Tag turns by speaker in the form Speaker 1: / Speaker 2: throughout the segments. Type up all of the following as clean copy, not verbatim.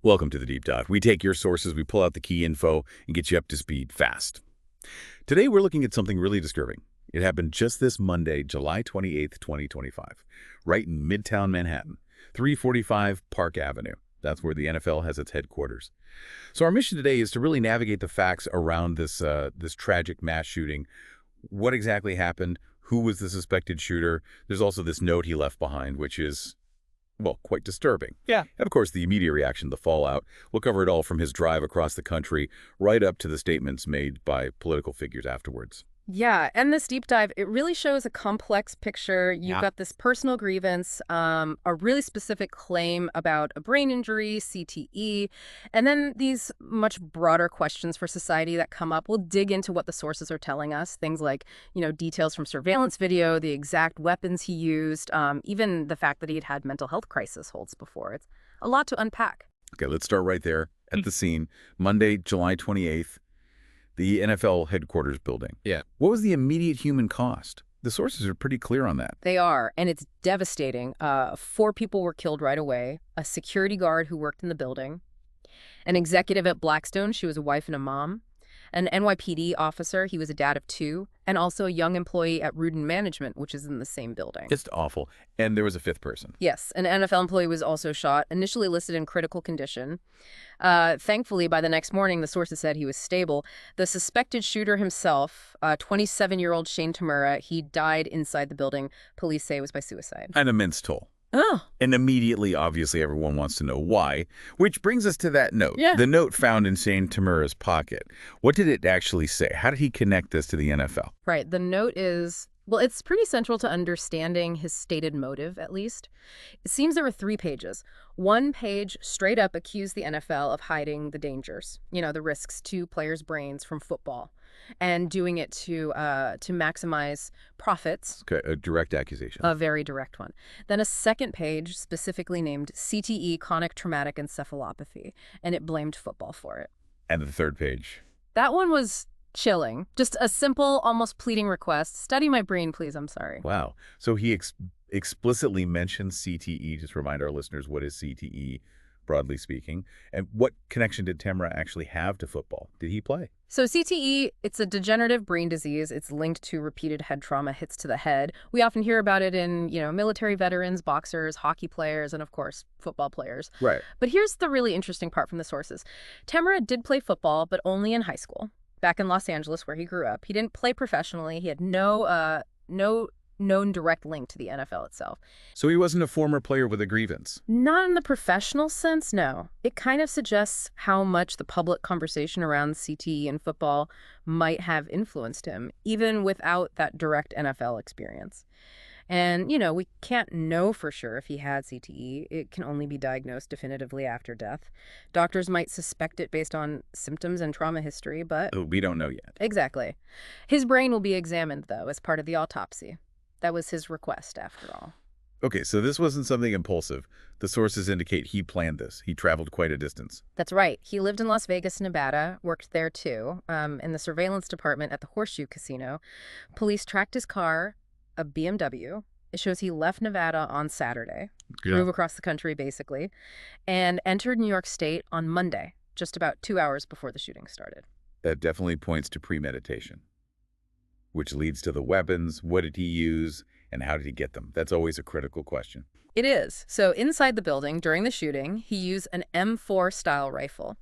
Speaker 1: Welcome to the Deep Dive. We take your sources, we pull out the key info, and get you up to speed fast. Today, we're looking at something really disturbing. It happened just this Monday, July 28th, 2025, right in Midtown Manhattan, 345 Park Avenue. That's where the NFL has its headquarters. So our mission today is to really navigate the facts around this tragic mass shooting. What exactly happened? Who was the suspected shooter? There's also this note he left behind, which is, well, quite disturbing.
Speaker 2: Yeah.
Speaker 1: And of course, the immediate reaction, the fallout. We'll cover it all from his drive across the country right up to the statements made by political figures afterwards.
Speaker 2: Yeah, and this deep dive, it really shows a complex picture. You've got this personal grievance, a really specific claim about a brain injury, CTE, and then these much broader questions for society that come up. We'll dig into what the sources are telling us, things like, details from surveillance video, the exact weapons he used, even the fact that he had had mental health crisis holds before. It's a lot to unpack.
Speaker 1: Okay, let's start right there at the scene. Monday, July 28th. The NFL headquarters building.
Speaker 2: Yeah.
Speaker 1: What was the immediate human cost? The sources are pretty clear on that.
Speaker 2: They are, and it's devastating. 4 people were killed right away, a security guard who worked in the building, an executive at Blackstone, she was a wife and a mom, an NYPD officer, he was a dad of 2, and also a young employee at Rudin Management, which is in the same building.
Speaker 1: It's awful. And there was a 5th person.
Speaker 2: Yes, an NFL employee was also shot, initially listed in critical condition. Thankfully, by the next morning, the sources said he was stable. The suspected shooter himself, 27-year-old Shane Tamura, he died inside the building. Police say it was by suicide.
Speaker 1: An immense toll.
Speaker 2: Oh.
Speaker 1: And immediately, obviously, everyone wants to know why, which brings us to that note.
Speaker 2: Yeah.
Speaker 1: The note found in Shane Tamura's pocket. What did it actually say? How did he connect this to the NFL?
Speaker 2: Right. The note is, well, it's pretty central to understanding his stated motive, at least. It seems there were 3 pages. One page straight up accused the NFL of hiding the dangers, the risks to players' brains from football, and doing it to maximize profits.
Speaker 1: Okay, a direct accusation.
Speaker 2: A very direct one. Then a second page specifically named CTE, chronic traumatic encephalopathy, and it blamed football for it.
Speaker 1: And the 3rd page.
Speaker 2: That one was chilling. Just a simple, almost pleading request. Study my brain, please. I'm sorry.
Speaker 1: Wow. So he explicitly mentioned CTE. Just remind our listeners, what is CTE, broadly speaking? And what connection did Tamura actually have to football? Did he play?
Speaker 2: So CTE, it's a degenerative brain disease. It's linked to repeated head trauma, hits to the head. We often hear about it in, military veterans, boxers, hockey players, and of course, football players.
Speaker 1: Right.
Speaker 2: But here's the really interesting part from the sources. Tamura did play football, but only in high school. Back in Los Angeles, where he grew up. He didn't play professionally. He had no known direct link to the NFL itself.
Speaker 1: So he wasn't a former player with a grievance?
Speaker 2: Not in the professional sense, no. It kind of suggests how much the public conversation around CTE and football might have influenced him, even without that direct NFL experience. And, we can't know for sure if he had CTE. It can only be diagnosed definitively after death. Doctors might suspect it based on symptoms and trauma history, but...
Speaker 1: We don't know yet.
Speaker 2: Exactly. His brain will be examined, though, as part of the autopsy. That was his request, after all.
Speaker 1: Okay, so this wasn't something impulsive. The sources indicate he planned this. He traveled quite a distance.
Speaker 2: That's right. He lived in Las Vegas, Nevada, worked there, too, in the surveillance department at the Horseshoe Casino. Police tracked his car, a BMW. It shows he left Nevada on Saturday, drove across the country, basically, and entered New York State on Monday, just about 2 hours before the shooting started.
Speaker 1: That definitely points to premeditation, which leads to the weapons. What did he use, and how did he get them? That's always a critical question.
Speaker 2: It is. So inside the building, during the shooting, he used an M4-style rifle,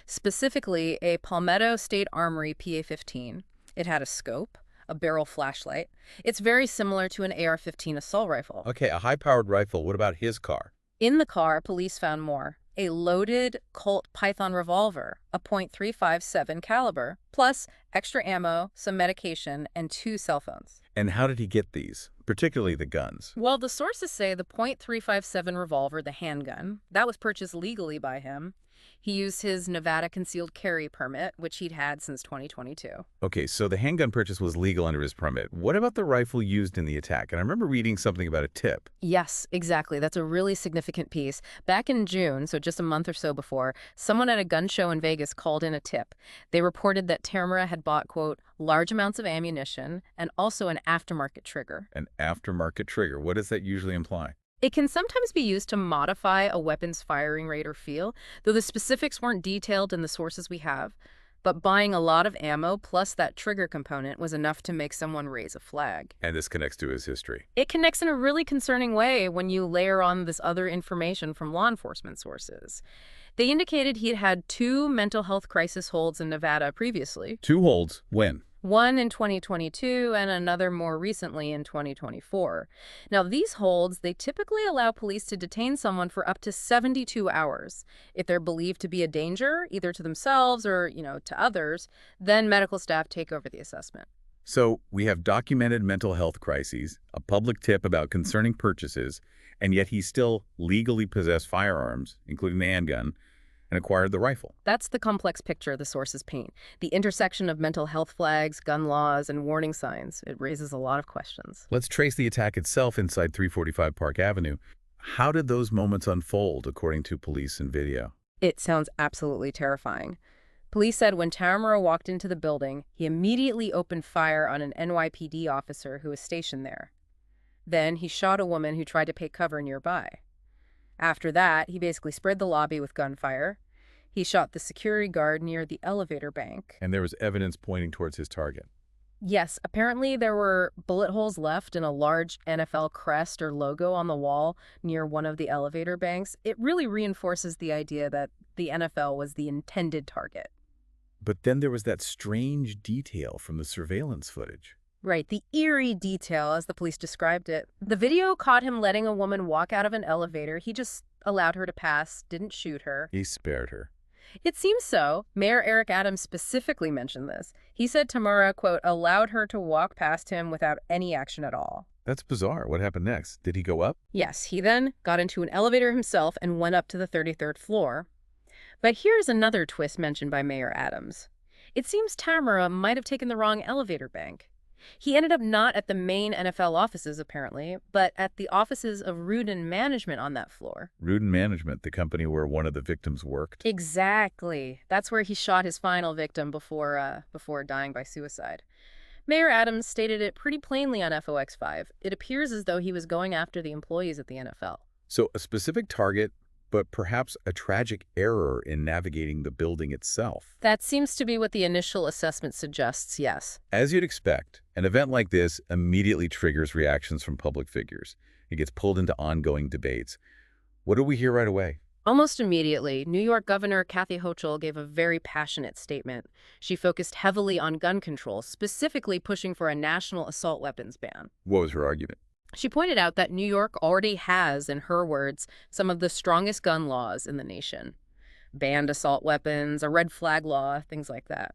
Speaker 2: specifically a Palmetto State Armory PA-15. It had a scope, a barrel flashlight. It's very similar to an AR-15 assault rifle.
Speaker 1: Okay, a high-powered rifle. What about his car?
Speaker 2: In the car, police found more. A loaded Colt Python revolver, a .357 caliber, plus extra ammo, some medication, and 2 cell phones.
Speaker 1: And how did he get these, particularly the guns?
Speaker 2: Well, the sources say the .357 revolver, the handgun, that was purchased legally by him. He used his Nevada concealed carry permit, which he'd had since 2022.
Speaker 1: Okay, so the handgun purchase was legal under his permit. What about the rifle used in the attack? And I remember reading something about a tip.
Speaker 2: Yes, exactly. That's a really significant piece. Back in June, so just a month or so before, someone at a gun show in Vegas called in a tip. They reported that Tamura had bought, quote, large amounts of ammunition and also an aftermarket trigger.
Speaker 1: An aftermarket trigger. What does that usually imply?
Speaker 2: It can sometimes be used to modify a weapon's firing rate or feel, though the specifics weren't detailed in the sources we have. But buying a lot of ammo plus that trigger component was enough to make someone raise a flag.
Speaker 1: And this connects to his history.
Speaker 2: It connects in a really concerning way when you layer on this other information from law enforcement sources. They indicated he'd had 2 mental health crisis holds in Nevada previously.
Speaker 1: 2 holds. When?
Speaker 2: One in 2022 and another more recently in 2024. Now, these holds, they typically allow police to detain someone for up to 72 hours. If they're believed to be a danger, either to themselves or, to others, then medical staff take over the assessment.
Speaker 1: So we have documented mental health crises, a public tip about concerning purchases, and yet he still legally possessed firearms, including the handgun, and acquired the rifle.
Speaker 2: That's the complex picture the sources paint. The intersection of mental health flags, gun laws, and warning signs. It raises a lot of questions.
Speaker 1: Let's trace the attack itself inside 345 Park Avenue. How did those moments unfold, according to police and video?
Speaker 2: It sounds absolutely terrifying. Police said when Tamura walked into the building, he immediately opened fire on an NYPD officer who was stationed there. Then he shot a woman who tried to take cover nearby. After that, he basically spread the lobby with gunfire. He shot the security guard near the elevator bank.
Speaker 1: And there was evidence pointing towards his target.
Speaker 2: Yes, apparently there were bullet holes left in a large NFL crest or logo on the wall near one of the elevator banks. It really reinforces the idea that the NFL was the intended target.
Speaker 1: But then there was that strange detail from the surveillance footage.
Speaker 2: Right, the eerie detail, as the police described it. The video caught him letting a woman walk out of an elevator. He just allowed her to pass, didn't shoot her.
Speaker 1: He spared her.
Speaker 2: It seems so. Mayor Eric Adams specifically mentioned this. He said Tamura, quote, allowed her to walk past him without any action at all.
Speaker 1: That's bizarre. What happened next? Did he go up?
Speaker 2: Yes, he then got into an elevator himself and went up to the 33rd floor. But here's another twist mentioned by Mayor Adams. It seems Tamura might have taken the wrong elevator bank. He ended up not at the main NFL offices, apparently, but at the offices of Rudin Management on that floor.
Speaker 1: Rudin Management, the company where one of the victims worked?
Speaker 2: Exactly. That's where he shot his final victim before dying by suicide. Mayor Adams stated it pretty plainly on FOX5. It appears as though he was going after the employees at the NFL.
Speaker 1: So a specific target, but perhaps a tragic error in navigating the building itself.
Speaker 2: That seems to be what the initial assessment suggests, yes.
Speaker 1: As you'd expect, an event like this immediately triggers reactions from public figures. It gets pulled into ongoing debates. What do we hear right away?
Speaker 2: Almost immediately, New York Governor Kathy Hochul gave a very passionate statement. She focused heavily on gun control, specifically pushing for a national assault weapons ban.
Speaker 1: What was her argument?
Speaker 2: She pointed out that New York already has, in her words, some of the strongest gun laws in the nation. Banned assault weapons, a red flag law, things like that.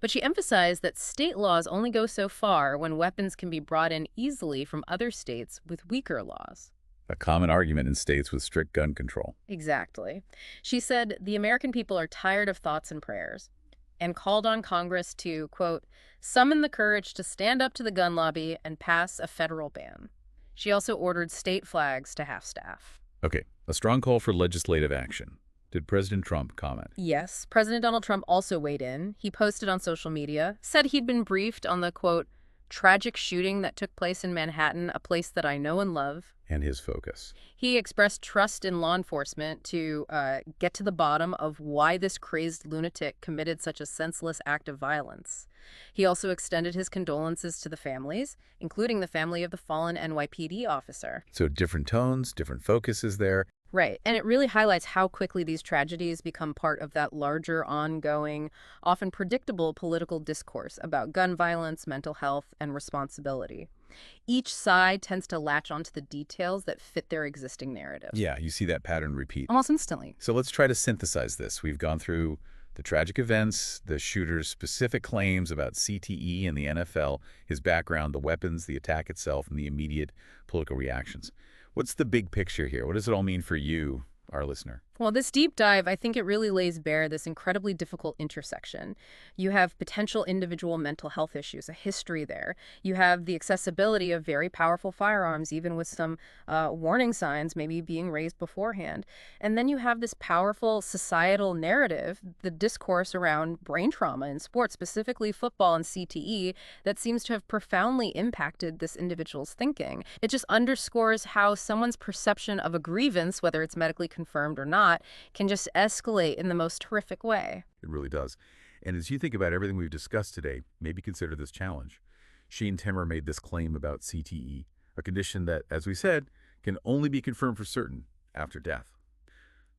Speaker 2: But she emphasized that state laws only go so far when weapons can be brought in easily from other states with weaker laws.
Speaker 1: A common argument in states with strict gun control.
Speaker 2: Exactly. She said the American people are tired of thoughts and prayers, and called on Congress to, quote, summon the courage to stand up to the gun lobby and pass a federal ban. She also ordered state flags to half-staff.
Speaker 1: Okay, a strong call for legislative action. Did President Trump comment?
Speaker 2: Yes, President Donald Trump also weighed in. He posted on social media, said he'd been briefed on the, quote, tragic shooting that took place in Manhattan, a place that I know and love.
Speaker 1: And his focus.
Speaker 2: He expressed trust in law enforcement to get to the bottom of why this crazed lunatic committed such a senseless act of violence. He also extended his condolences to the families, including the family of the fallen NYPD officer.
Speaker 1: So different tones, different focuses there.
Speaker 2: Right, and it really highlights how quickly these tragedies become part of that larger, ongoing, often predictable political discourse about gun violence, mental health, and responsibility. Each side tends to latch onto the details that fit their existing narrative.
Speaker 1: Yeah, you see that pattern repeat.
Speaker 2: Almost instantly.
Speaker 1: So let's try to synthesize this. We've gone through the tragic events, the shooter's specific claims about CTE and the NFL, his background, the weapons, the attack itself, and the immediate political reactions. What's the big picture here? What does it all mean for you, our listener?
Speaker 2: Well, this deep dive, I think it really lays bare this incredibly difficult intersection. You have potential individual mental health issues, a history there. You have the accessibility of very powerful firearms, even with some warning signs maybe being raised beforehand. And then you have this powerful societal narrative, the discourse around brain trauma in sports, specifically football and CTE, that seems to have profoundly impacted this individual's thinking. It just underscores how someone's perception of a grievance, whether it's medically confirmed or not, can just escalate in the most horrific way.
Speaker 1: It really does. And as you think about everything we've discussed today, maybe consider this challenge. Shane Tamura made this claim about CTE, a condition that, as we said, can only be confirmed for certain after death.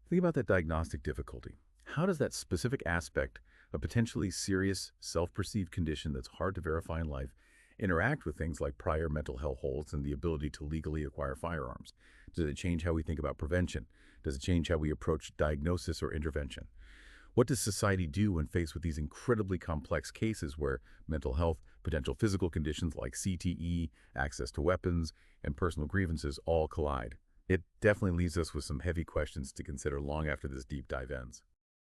Speaker 1: Think about that diagnostic difficulty. How does that specific aspect, a potentially serious, self-perceived condition that's hard to verify in life, interact with things like prior mental health holds and the ability to legally acquire firearms? Does it change how we think about prevention? Does it change how we approach diagnosis or intervention? What does society do when faced with these incredibly complex cases where mental health, potential physical conditions like CTE, access to weapons, and personal grievances all collide? It definitely leaves us with some heavy questions to consider long after this deep dive ends.